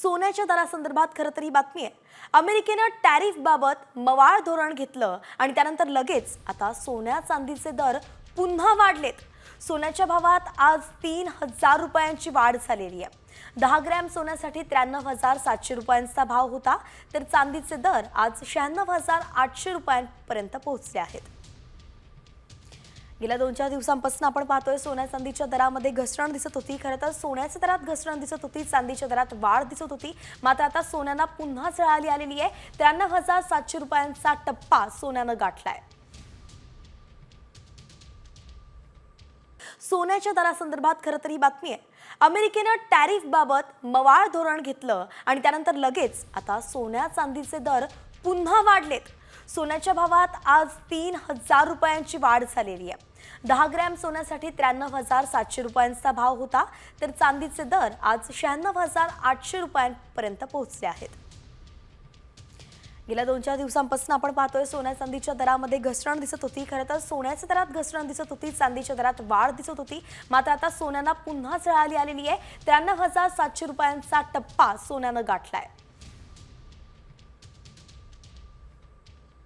सोन्याच्या दरासंदर्भात खरं तर ही बातमी आहे। अमेरिकेनं टॅरिफ बाबत मवाळ धोरण घेतलं आणि त्यानंतर लगेच आता सोन्या चांदीचे दर पुन्हा वाढलेत। सोन्याच्या भावात आज 3000 रुपयांची वाढ झालेली आहे। 10 ग्रॅम सोन्यासाठी 93,700 रुपयांचा भाव होता, तर चांदीचे दर आज 96,800 रुपयांपर्यंत पोहोचले आहेत। गेल्या 2-4 दिवसांपासून आपण पाहतोय सोन्या चांदीच्या दरामध्ये घसरण दिसत होती। खरं तर सोन्याच्या दरात घसरण दिसत होती, चांदीच्या दरात वाढ दिसत होती। मात्र आता सोन्याला पुन्हा झळाळी आलेली आहे। 93,700 रुपयांचा टप्पा सोन्यानं गाठलाय। सोन्याच्या दरासंदर्भात खरं तर ही बातमी आहे। अमेरिकेनं टॅरिफ बाबत मवाळ धोरण घेतलं आणि त्यानंतर लगेच आता सोन्या चांदीचे दर पुन्हा वाढलेत। सोन्याच्या भावात आज 3000 रुपयांची वाढ झालेली आहे। 10 ग्रॅम सोन्यासाठी 93,700 रुपयांचा भाव होता, तर चांदीचे दर आज 96,800 रुपयांपर्यंत पोहोचले आहेत। गेल्या 2-4 दिवसांपासून आपण पाहतोय सोन्या चांदीच्या दरामध्ये घसरण दिसत होती। खरं तर सोन्याच्या दरात घसरण दिसत होती, चांदीच्या दरात वाढ दिसत होती। मात्र आता सोन्याला पुन्हा झळाळी आलेली आहे। 93,700 रुपयांचा टप्पा सोन्यानं गाठलाय।